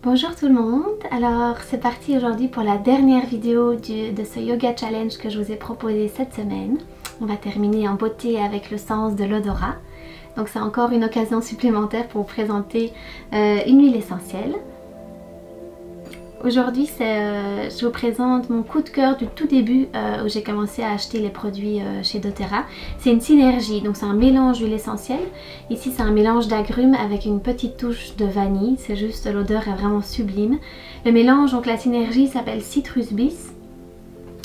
Bonjour tout le monde, alors c'est parti aujourd'hui pour la dernière vidéo de ce yoga challenge que je vous ai proposé cette semaine. On va terminer en beauté avec le sens de l'odorat. Donc c'est encore une occasion supplémentaire pour vous présenter une huile essentielle. Aujourd'hui je vous présente mon coup de cœur du tout début où j'ai commencé à acheter les produits chez doTERRA. C'est une synergie, donc c'est un mélange d'huile essentielle. Ici c'est un mélange d'agrumes avec une petite touche de vanille, c'est juste, l'odeur est vraiment sublime. Le mélange, donc la synergie, s'appelle Citrus Bliss.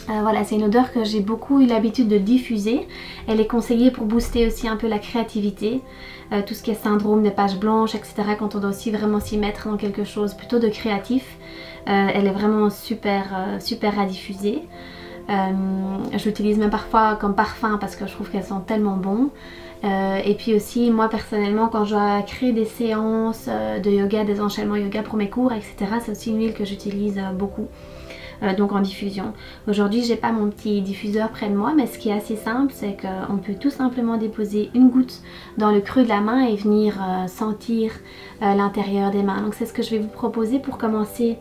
Voilà, c'est une odeur que j'ai beaucoup eu l'habitude de diffuser. Elle est conseillée pour booster aussi un peu la créativité, tout ce qui est syndrome des pages blanches, etc. Quand on doit aussi vraiment s'y mettre dans quelque chose plutôt de créatif. Elle est vraiment super à diffuser. Je l'utilise même parfois comme parfum parce que je trouve qu'elles sont tellement bonnes. Et puis aussi, moi personnellement, quand je dois créer des séances de yoga, des enchaînements yoga pour mes cours, etc., c'est aussi une huile que j'utilise beaucoup. Donc en diffusion. Aujourd'hui j'ai pas mon petit diffuseur près de moi, mais ce qui est assez simple, c'est qu'on peut tout simplement déposer une goutte dans le creux de la main et venir sentir l'intérieur des mains. Donc c'est ce que je vais vous proposer pour commencer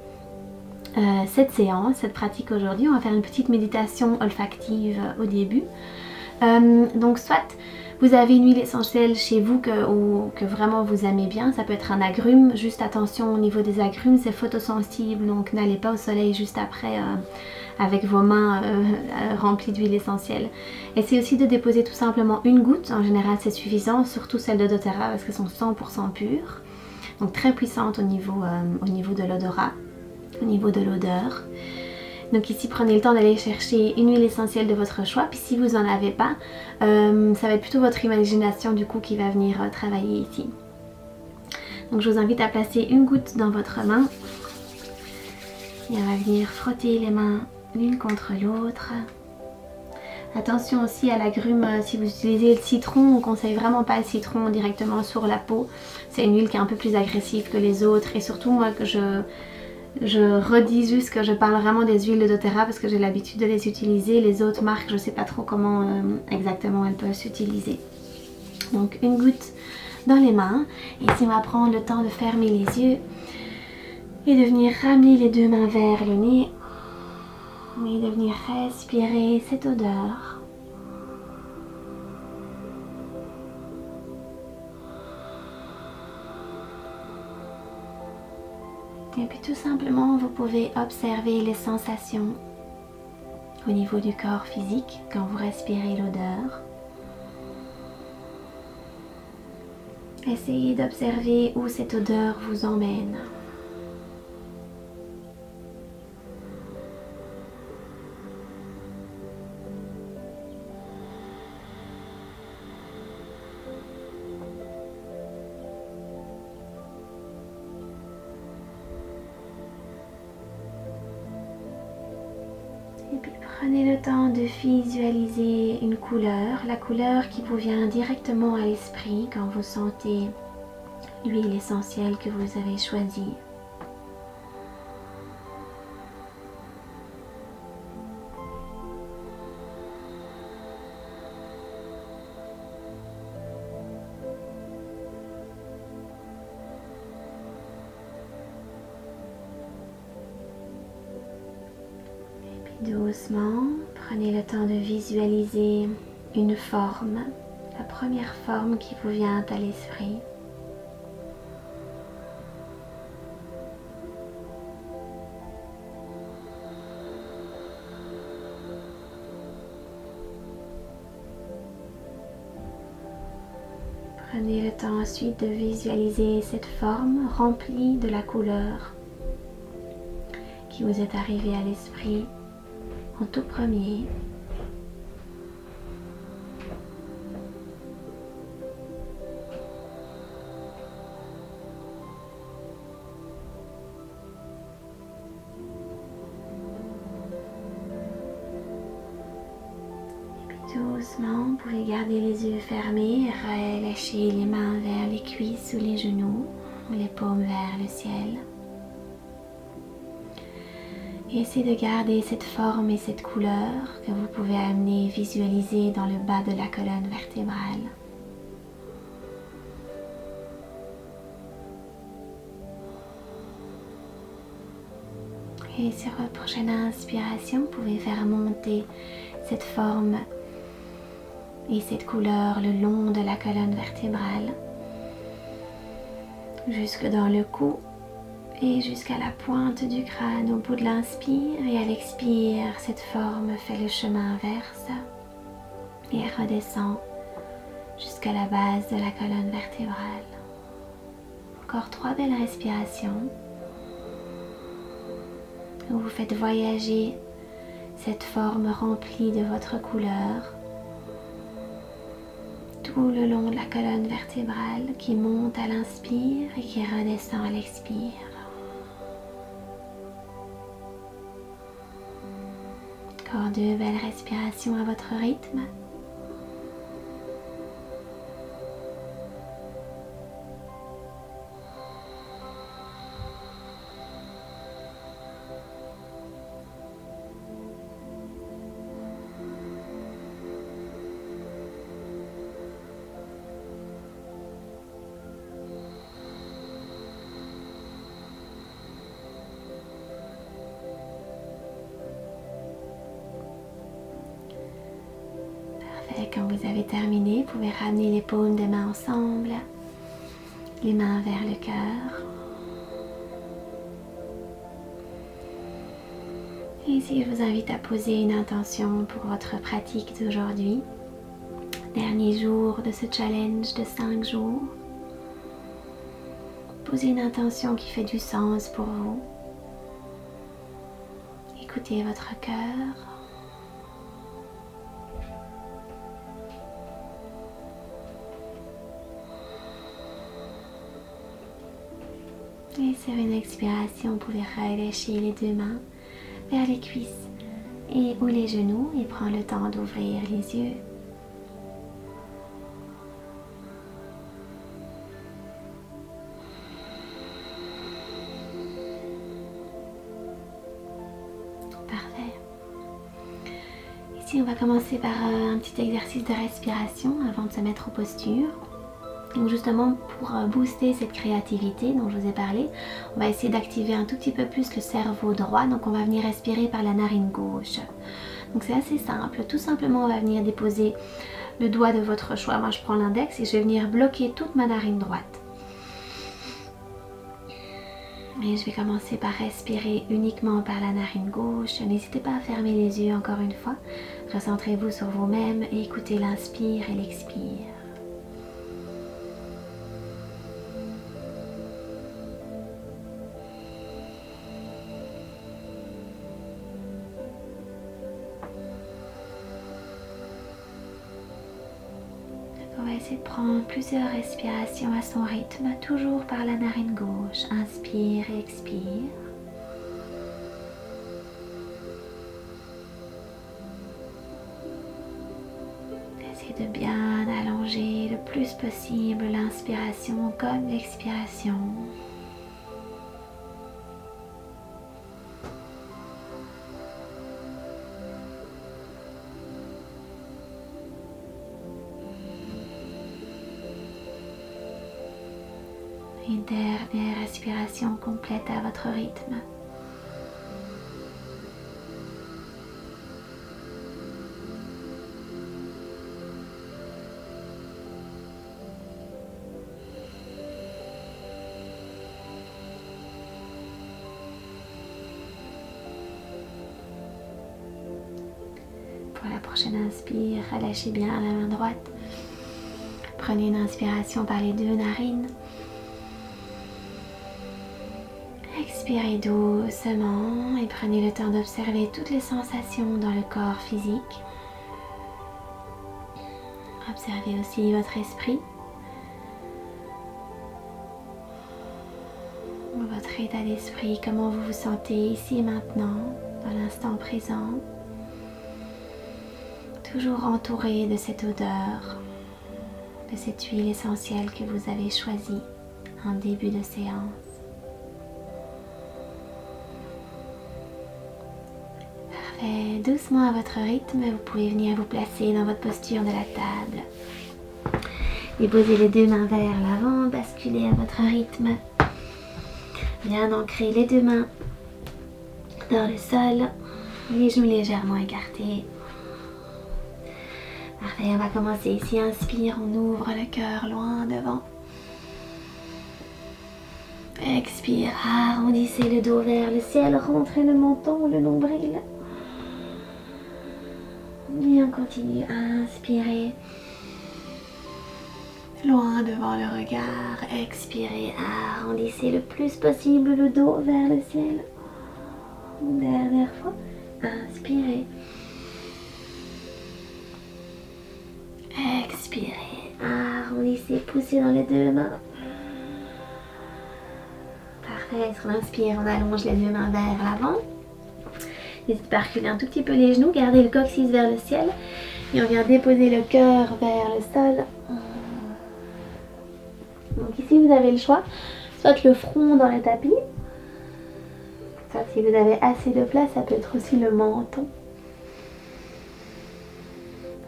cette séance, cette pratique aujourd'hui. On va faire une petite méditation olfactive au début. Donc soit vous avez une huile essentielle chez vous que vraiment vous aimez bien, ça peut être un agrume. Juste attention au niveau des agrumes, c'est photosensible, donc n'allez pas au soleil juste après avec vos mains remplies d'huile essentielle. Essayez aussi de déposer tout simplement une goutte, en général c'est suffisant, surtout celles de doTERRA parce qu'elles sont 100% pures. Donc très puissantes au niveau de l'odorat, au niveau de l'odeur. Donc ici prenez le temps d'aller chercher une huile essentielle de votre choix, puis si vous n'en avez pas, ça va être plutôt votre imagination du coup qui va venir travailler ici. Donc je vous invite à placer une goutte dans votre main et on va venir frotter les mains l'une contre l'autre. Attention aussi à l'agrume, si vous utilisez le citron, on ne conseille vraiment pas le citron directement sur la peau. C'est une huile qui est un peu plus agressive que les autres et surtout moi que je redis juste que je parle vraiment des huiles de doTERRA parce que j'ai l'habitude de les utiliser. Les autres marques, je ne sais pas trop comment exactement elles peuvent s'utiliser. Donc une goutte dans les mains. Ici on va prendre le temps de fermer les yeux et de venir ramener les deux mains vers le nez. Et de venir respirer cette odeur. Et puis tout simplement, vous pouvez observer les sensations au niveau du corps physique quand vous respirez l'odeur. Essayez d'observer où cette odeur vous emmène. Et puis prenez le temps de visualiser une couleur, la couleur qui vous vient directement à l'esprit quand vous sentez l'huile essentielle que vous avez choisie. Doucement, prenez le temps de visualiser une forme, la première forme qui vous vient à l'esprit. Prenez le temps ensuite de visualiser cette forme remplie de la couleur qui vous est arrivée à l'esprit en tout premier. Doucement, vous pouvez garder les yeux fermés, relâcher les mains vers les cuisses ou les genoux, les paumes vers le ciel. Et essayez de garder cette forme et cette couleur que vous pouvez amener visualiser dans le bas de la colonne vertébrale. Et sur votre prochaine inspiration, vous pouvez faire monter cette forme et cette couleur le long de la colonne vertébrale, jusque dans le cou et jusqu'à la pointe du crâne au bout de l'inspire. Et à l'expire, cette forme fait le chemin inverse et redescend jusqu'à la base de la colonne vertébrale. Encore 3 belles respirations. Vous faites voyager cette forme remplie de votre couleur tout le long de la colonne vertébrale qui monte à l'inspire et qui redescend à l'expire. Encore 2 belles respirations à votre rythme. Quand vous avez terminé, vous pouvez ramener les paumes des mains ensemble, les mains vers le cœur. Et ici, je vous invite à poser une intention pour votre pratique d'aujourd'hui. Dernier jour de ce challenge de 5 jours. Posez une intention qui fait du sens pour vous. Écoutez votre cœur. Et sur une expiration, vous pouvez relâcher les 2 mains vers les cuisses et ou les genoux et prendre le temps d'ouvrir les yeux. Parfait. Ici, on va commencer par un petit exercice de respiration avant de se mettre aux postures. Donc justement pour booster cette créativité dont je vous ai parlé, on va essayer d'activer un tout petit peu plus le cerveau droit. Donc on va venir respirer par la narine gauche. Donc c'est assez simple, tout simplement on va venir déposer le doigt de votre choix. Moi je prends l'index et je vais venir bloquer toute ma narine droite. Et je vais commencer par respirer uniquement par la narine gauche. N'hésitez pas à fermer les yeux encore une fois. Recentrez-vous sur vous-même et écoutez l'inspire et l'expire. On va essayer de prendre plusieurs respirations à son rythme, toujours par la narine gauche. Inspire et expire. Essayez de bien allonger le plus possible l'inspiration comme l'expiration. Une dernière respiration complète à votre rythme. Pour la prochaine inspire, relâchez bien la main droite. Prenez une inspiration par les 2 narines. Expirez doucement et prenez le temps d'observer toutes les sensations dans le corps physique. Observez aussi votre esprit, votre état d'esprit, comment vous vous sentez ici et maintenant, dans l'instant présent. Toujours entouré de cette odeur, de cette huile essentielle que vous avez choisie en début de séance. Doucement à votre rythme, vous pouvez venir vous placer dans votre posture de la table. Déposez les 2 mains vers l'avant, basculez à votre rythme. Bien ancrer les 2 mains dans le sol, les genoux légèrement écartés. Parfait, on va commencer ici. Inspire, on ouvre le cœur loin devant. Expire, arrondissez le dos vers le ciel, rentrez le menton, le nombril. Et on continue, inspirez. Loin devant le regard, expirez, arrondissez le plus possible le dos vers le ciel. Dernière fois, inspirez. Expirez, arrondissez, poussez dans les deux mains. Parfait, on inspire, on allonge les deux mains vers l'avant. N'hésitez pas à reculer un tout petit peu les genoux, gardez le coccyx vers le ciel. Et on vient déposer le cœur vers le sol. Donc ici vous avez le choix, soit le front dans le tapis, soit si vous avez assez de place, ça peut être aussi le menton.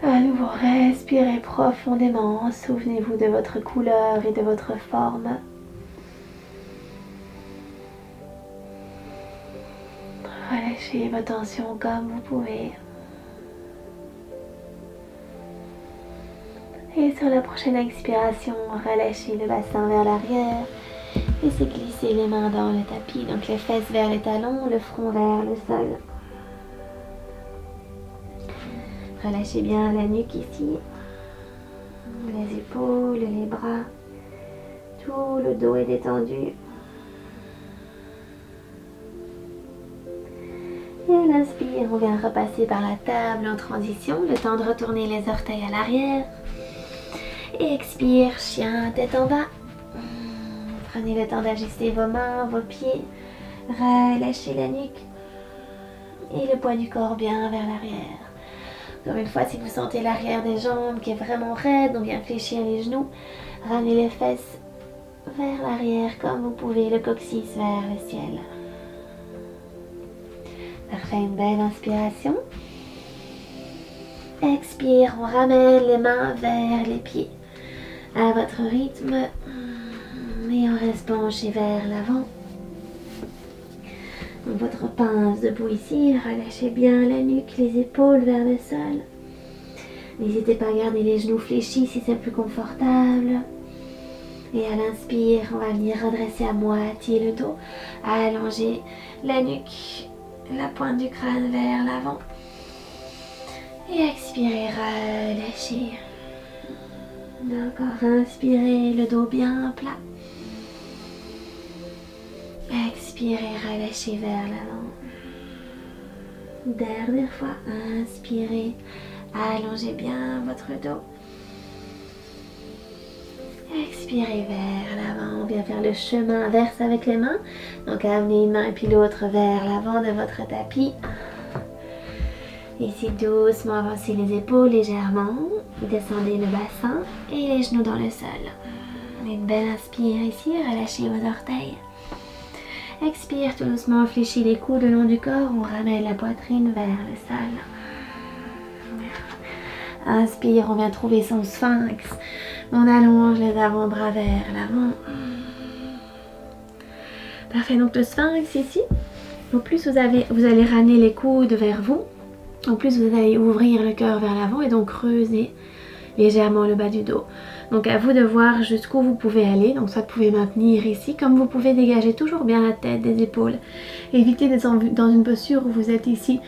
À nouveau, respirez profondément, souvenez-vous de votre couleur et de votre forme. Relâchez vos tensions comme vous pouvez. Et sur la prochaine expiration, relâchez le bassin vers l'arrière. Laissez glisser les mains dans le tapis, donc les fesses vers les talons, le front vers le sol. Relâchez bien la nuque ici, les épaules, les bras, tout le dos est détendu. Et à l'inspire, on vient repasser par la table en transition, le temps de retourner les orteils à l'arrière. Et expire, chien, tête en bas. Prenez le temps d'ajuster vos mains, vos pieds. Relâchez la nuque. Et le poids du corps bien vers l'arrière. Encore une fois, si vous sentez l'arrière des jambes qui est vraiment raide, on vient fléchir les genoux. Ramenez les fesses vers l'arrière comme vous pouvez, le coccyx vers le ciel. Parfait, une belle inspiration. Expire, on ramène les mains vers les pieds. À votre rythme. Et on reste penché vers l'avant. Votre pince debout ici, relâchez bien la nuque, les épaules vers le sol. N'hésitez pas à garder les genoux fléchis si c'est plus confortable. Et à l'inspire, on va venir redresser à moitié le dos, allonger la nuque, la pointe du crâne vers l'avant. Et expirez, relâchez. Encore inspirez, le dos bien plat. Expirez, relâchez vers l'avant. Dernière fois, inspirez, allongez bien votre dos. Expirez vers l'avant, on vient faire le chemin inverse avec les mains. Donc amenez une main et puis l'autre vers l'avant de votre tapis. Ici doucement avancez les épaules légèrement, descendez le bassin et les genoux dans le sol. Une belle inspire ici, relâchez vos orteils. Expire tout doucement, fléchis les coudes le long du corps, on ramène la poitrine vers le sol. Inspire, on vient trouver son sphinx, on allonge les avant-bras vers l'avant. Parfait, donc le sphinx ici, au plus vous allez ramener les coudes vers vous, au plus vous allez ouvrir le cœur vers l'avant et donc creuser légèrement le bas du dos. Donc à vous de voir jusqu'où vous pouvez aller. Donc soit vous pouvez maintenir ici, comme vous pouvez dégager toujours bien la tête des épaules. Évitez d'être dans une posture où vous êtes ici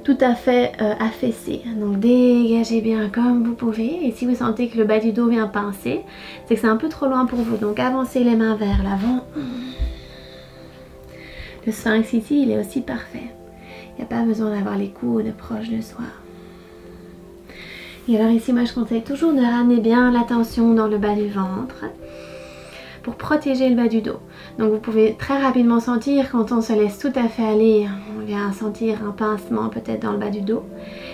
tout à fait affaissé. Donc dégagez bien comme vous pouvez. Et si vous sentez que le bas du dos vient pincer, c'est que c'est un peu trop loin pour vous. Donc avancez les mains vers l'avant. Le sphinx ici, il est aussi parfait. Il n'y a pas besoin d'avoir les coudes proches de soi. Et alors ici, moi je conseille toujours de ramener bien la tension dans le bas du ventre pour protéger le bas du dos. Donc vous pouvez très rapidement sentir quand on se laisse tout à fait aller, on vient sentir un pincement peut-être dans le bas du dos.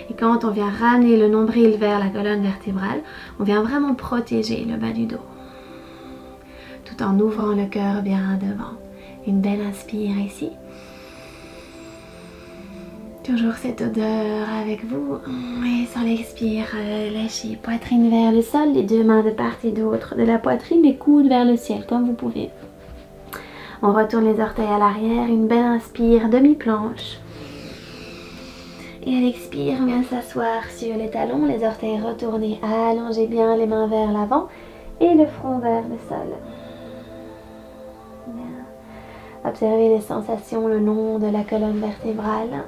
Et quand on vient ramener le nombril vers la colonne vertébrale, on vient vraiment protéger le bas du dos. Tout en ouvrant le cœur bien devant. Une belle inspire ici. Toujours cette odeur avec vous. Et sur l'expire, lâchez poitrine vers le sol, les deux mains de part et d'autre de la poitrine, les coudes vers le ciel comme vous pouvez. On retourne les orteils à l'arrière, une belle inspire, demi-planche. Et à l'expire, on vient s'asseoir sur les talons, les orteils retournés, allongez bien les mains vers l'avant et le front vers le sol. Bien. Observez les sensations le long de la colonne vertébrale.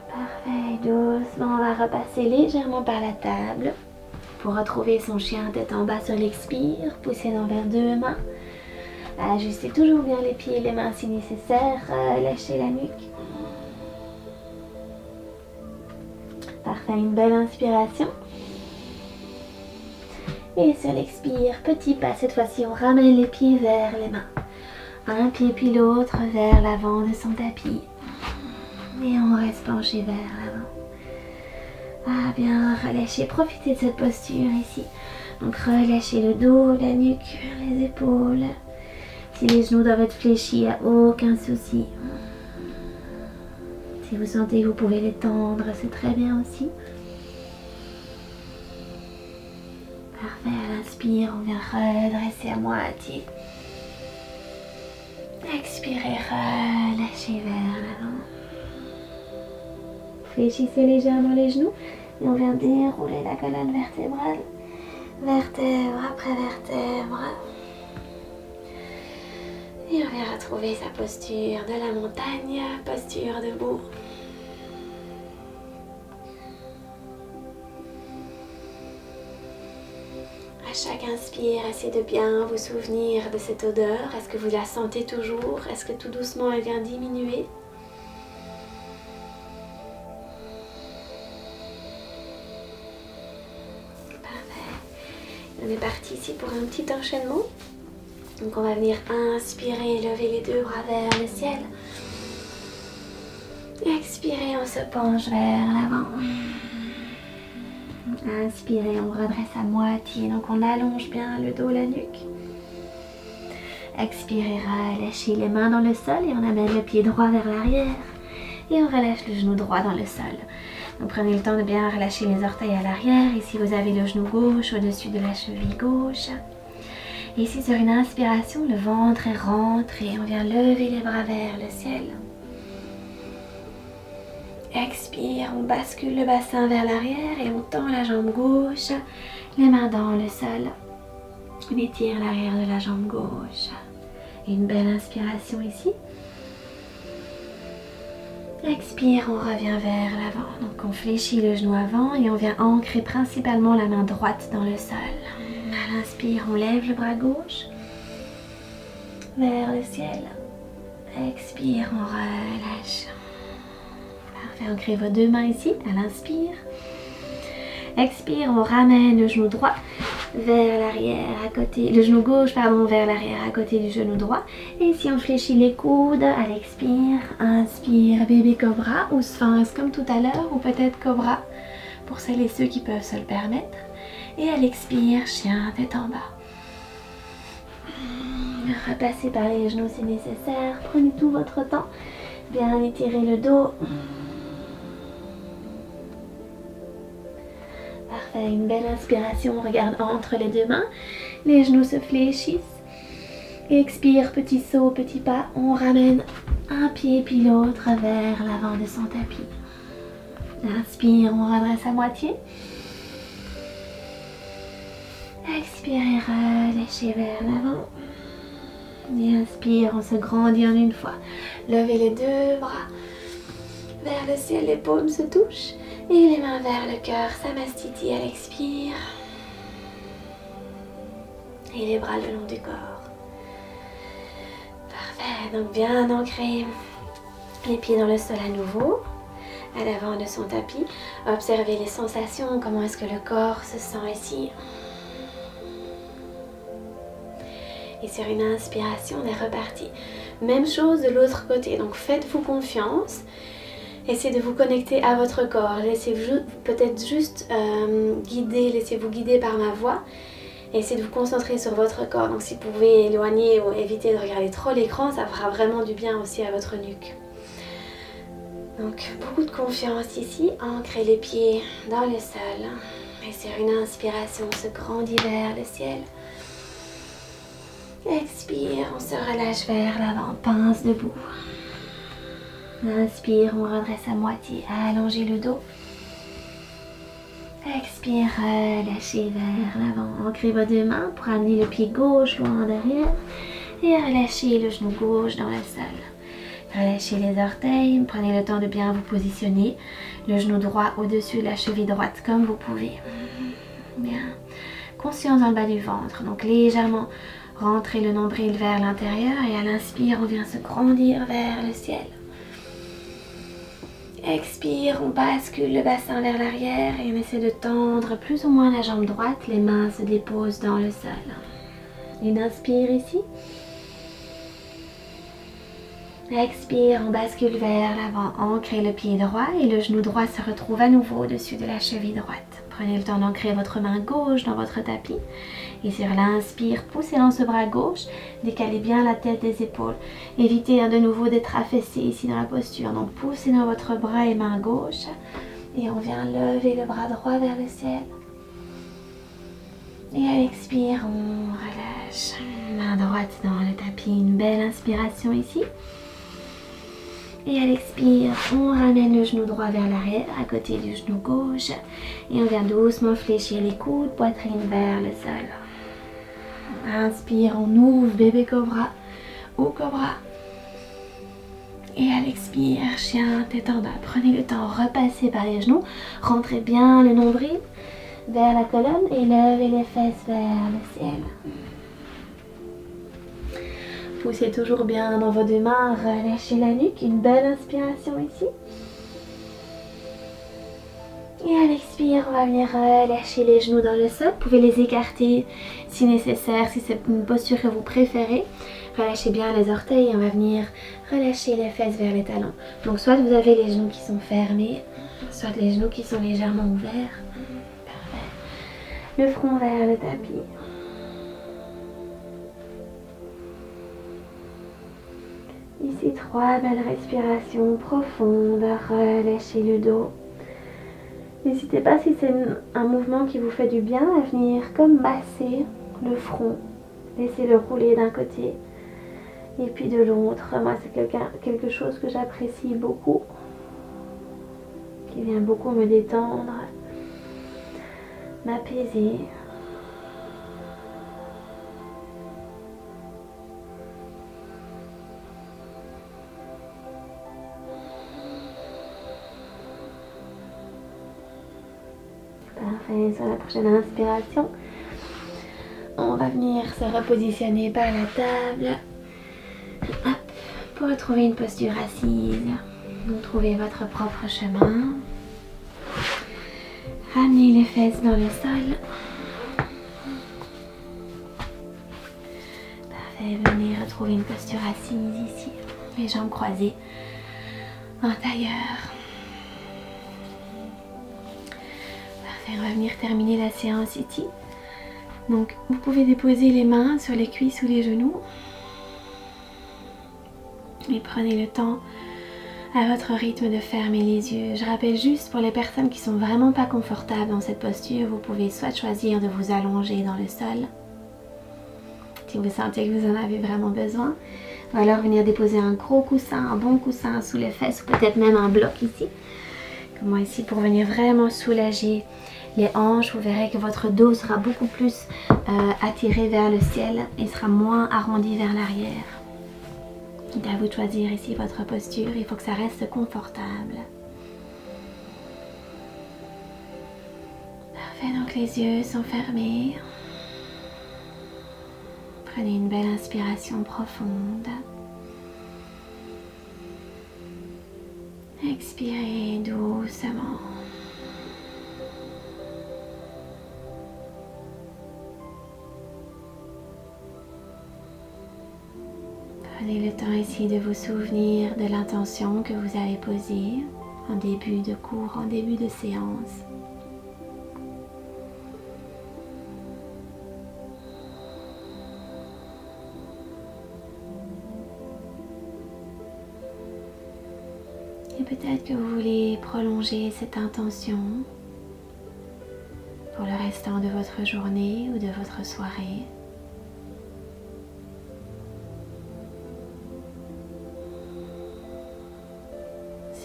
Parfait, doucement, on va repasser légèrement par la table pour retrouver son chien tête en bas sur l'expire, pousser vers deux mains. Ajustez toujours bien les pieds et les mains si nécessaire, lâchez la nuque. Parfait, une belle inspiration. Et sur l'expire, petit pas, cette fois-ci on ramène les pieds vers les mains. Un pied puis l'autre vers l'avant de son tapis. Et on reste penché vers l'avant. Ah bien, relâchez, profitez de cette posture ici. Donc relâchez le dos, la nuque, les épaules. Si les genoux doivent être fléchis, il n'y a aucun souci. Si vous sentez que vous pouvez les tendre, c'est très bien aussi. Parfait, à l'inspire, on vient redresser à moitié. Expirez, relâchez vers l'avant. Fléchissez légèrement les genoux et on vient dérouler la colonne vertébrale. Vertèbre après vertèbre. Et on vient retrouver sa posture de la montagne, posture debout. À chaque inspire, essayez de bien vous souvenir de cette odeur. Est-ce que vous la sentez toujours? Est-ce que tout doucement elle vient diminuer? Parfait. On est parti ici pour un petit enchaînement. Donc on va venir inspirer, lever les deux bras vers le ciel. Expirez, on se penche vers l'avant. Inspirez, on redresse à moitié, donc on allonge bien le dos, la nuque. Expirez, relâchez les mains dans le sol et on amène le pied droit vers l'arrière. Et on relâche le genou droit dans le sol. Donc prenez le temps de bien relâcher les orteils à l'arrière. Ici vous avez le genou gauche au-dessus de la cheville gauche. Et ici sur une inspiration, le ventre est rentré. On vient lever les bras vers le ciel. Expire, on bascule le bassin vers l'arrière et on tend la jambe gauche, les mains dans le sol. On étire l'arrière de la jambe gauche. Et une belle inspiration ici. Expire, on revient vers l'avant. Donc on fléchit le genou avant et on vient ancrer principalement la main droite dans le sol. À l'inspire, on lève le bras gauche vers le ciel. Expire, on relâche. Parfait, ancrez vos deux mains ici, à l'inspire. Expire, on ramène le genou droit vers l'arrière à côté, le genou gauche pardon vers l'arrière à côté du genou droit. Et ici on fléchit les coudes à l'expire. Inspire, bébé cobra ou sphinx comme tout à l'heure, ou peut-être cobra pour celles et ceux qui peuvent se le permettre. Et à l'expire, chien tête en bas. Repassez par les genoux si nécessaire. Prenez tout votre temps. Bien étirer le dos. Parfait, une belle inspiration. On regarde entre les deux mains. Les genoux se fléchissent. Expire, petit saut, petit pas. On ramène un pied puis l'autre vers l'avant de son tapis. Inspire, on redresse à moitié. Expirez, relâchez vers l'avant. Et inspire, on se grandit en une fois. Levez les deux bras vers le ciel, les paumes se touchent. Et les mains vers le cœur, Samastiti à l'expire. Et les bras le long du corps. Parfait, donc bien ancrer les pieds dans le sol à nouveau. À l'avant de son tapis. Observez les sensations, comment est-ce que le corps se sent ici. Et sur une inspiration, on est reparti. Même chose de l'autre côté. Donc faites-vous confiance. Essayez de vous connecter à votre corps. Laissez-vous peut-être juste laissez-vous guider par ma voix. Essayez de vous concentrer sur votre corps. Donc si vous pouvez éloigner ou éviter de regarder trop l'écran, ça fera vraiment du bien aussi à votre nuque. Donc beaucoup de confiance ici. Ancrez les pieds dans le sol. Et sur une inspiration, on se grandit vers le ciel. Expire, on se relâche vers l'avant, pince debout. Inspire, on redresse à moitié, allongez le dos. Expire, relâchez vers l'avant, ancrez vos deux mains pour amener le pied gauche loin derrière et relâchez le genou gauche dans le sol. Relâchez les orteils, prenez le temps de bien vous positionner, le genou droit au-dessus de la cheville droite comme vous pouvez. Bien, conscience dans le bas du ventre, donc légèrement rentrez le nombril vers l'intérieur et à l'inspire, on vient se grandir vers le ciel. Expire, on bascule le bassin vers l'arrière et on essaie de tendre plus ou moins la jambe droite, les mains se déposent dans le sol. Une inspire ici. Expire, on bascule vers l'avant, ancrez le pied droit et le genou droit se retrouve à nouveau au-dessus de la cheville droite. Prenez le temps d'ancrer votre main gauche dans votre tapis et sur l'inspire, poussez dans ce bras gauche, décalez bien la tête des épaules. Évitez de nouveau d'être affaissé ici dans la posture, donc poussez dans votre bras et main gauche et on vient lever le bras droit vers le ciel. Et à l'expire, on relâche, main droite dans le tapis, une belle inspiration ici. Et à l'expire, on ramène le genou droit vers l'arrière, à côté du genou gauche. Et on vient doucement fléchir les coudes, poitrine vers le sol. Inspire, on ouvre bébé cobra ou cobra. Et à l'expire, chien tête en bas. Prenez le temps, repassez par les genoux. Rentrez bien le nombril vers la colonne et levez les fesses vers le ciel. Poussez toujours bien dans vos deux mains, relâchez la nuque, une belle inspiration ici. Et à l'expire, on va venir relâcher les genoux dans le sol. Vous pouvez les écarter si nécessaire, si c'est une posture que vous préférez. Relâchez bien les orteils et on va venir relâcher les fesses vers les talons. Donc soit vous avez les genoux qui sont fermés, soit les genoux qui sont légèrement ouverts. Parfait. Le front vers le tapis. Ici, 3 belles respirations profondes, relâchez le dos. N'hésitez pas si c'est un mouvement qui vous fait du bien à venir comme masser le front. Laissez-le rouler d'un côté et puis de l'autre. Moi, c'est quelque chose que j'apprécie beaucoup, qui vient beaucoup me détendre, m'apaiser. Parfait, sur la prochaine inspiration, on va venir se repositionner par la table. Hop, pour retrouver une posture assise. Vous trouvez votre propre chemin. Ramenez les fesses dans le sol. Parfait, venez retrouver une posture assise ici. Les jambes croisées en tailleur. On va venir terminer la séance ici. Donc vous pouvez déposer les mains sur les cuisses ou les genoux. Et prenez le temps à votre rythme de fermer les yeux. Je rappelle juste pour les personnes qui sont vraiment pas confortables dans cette posture, vous pouvez soit choisir de vous allonger dans le sol, si vous sentez que vous en avez vraiment besoin, ou alors venir déposer un gros coussin, un bon coussin sous les fesses, ou peut-être même un bloc ici, comme moi ici, pour venir vraiment soulager les hanches. Vous verrez que votre dos sera beaucoup plus attiré vers le ciel et sera moins arrondi vers l'arrière. C'est à vous de choisir ici votre posture, il faut que ça reste confortable. Parfait, donc les yeux sont fermés. Prenez une belle inspiration profonde. Expirez doucement. Prenez le temps ici de vous souvenir de l'intention que vous avez posée en début de cours, en début de séance. Et peut-être que vous voulez prolonger cette intention pour le restant de votre journée ou de votre soirée.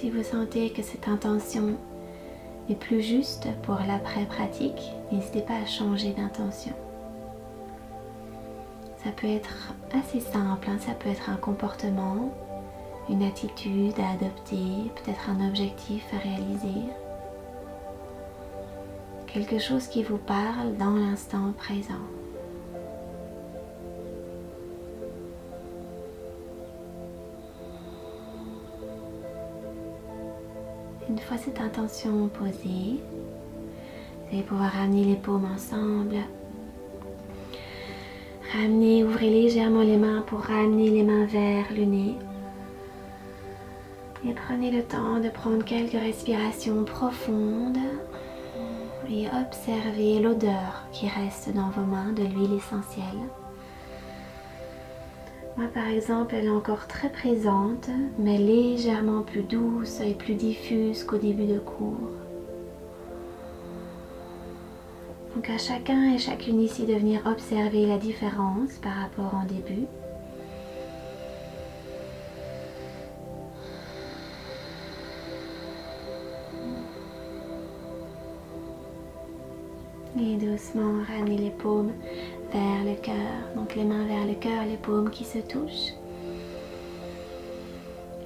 Si vous sentez que cette intention est plus juste pour l'après-pratique, n'hésitez pas à changer d'intention. Ça peut être assez simple, hein, ça peut être un comportement, une attitude à adopter, peut-être un objectif à réaliser. Quelque chose qui vous parle dans l'instant présent. Une fois cette intention posée, vous allez pouvoir ramener les paumes ensemble. Ramenez, ouvrez légèrement les mains pour ramener les mains vers le nez. Et prenez le temps de prendre quelques respirations profondes et observez l'odeur qui reste dans vos mains de l'huile essentielle. Moi par exemple, elle est encore très présente, mais légèrement plus douce et plus diffuse qu'au début de cours. Donc à chacun et chacune ici de venir observer la différence par rapport au début. Et doucement ramener les paumes vers le cœur, donc les mains vers le cœur, les paumes qui se touchent.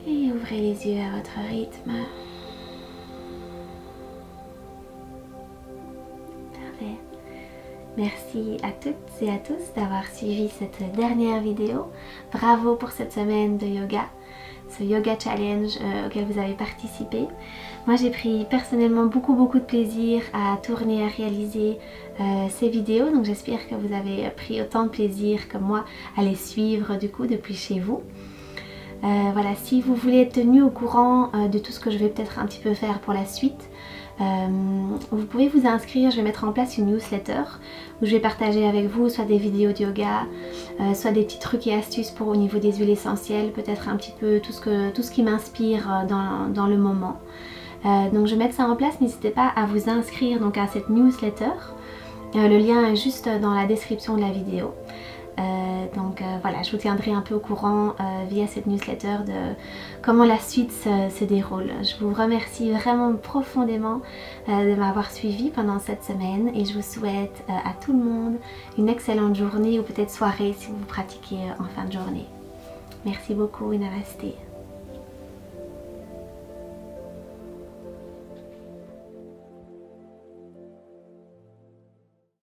Et ouvrez les yeux à votre rythme. Parfait. Merci à toutes et à tous d'avoir suivi cette dernière vidéo. Bravo pour cette semaine de yoga, ce yoga challenge auquel vous avez participé. Moi j'ai pris personnellement beaucoup de plaisir à tourner, à réaliser ces vidéos, donc j'espère que vous avez pris autant de plaisir que moi à les suivre du coup depuis chez vous. Voilà, si vous voulez être tenu au courant de tout ce que je vais peut-être un petit peu faire pour la suite, vous pouvez vous inscrire. Je vais mettre en place une newsletter où je vais partager avec vous soit des vidéos de yoga, soit des petits trucs et astuces pour au niveau des huiles essentielles, peut-être un petit peu tout ce qui m'inspire dans le moment. Donc je vais mettre ça en place, n'hésitez pas à vous inscrire donc à cette newsletter. Le lien est juste dans la description de la vidéo. Voilà, je vous tiendrai un peu au courant via cette newsletter de comment la suite se déroule. Je vous remercie vraiment profondément de m'avoir suivi pendant cette semaine et je vous souhaite à tout le monde une excellente journée ou peut-être soirée si vous pratiquez en fin de journée. Merci beaucoup et namasté.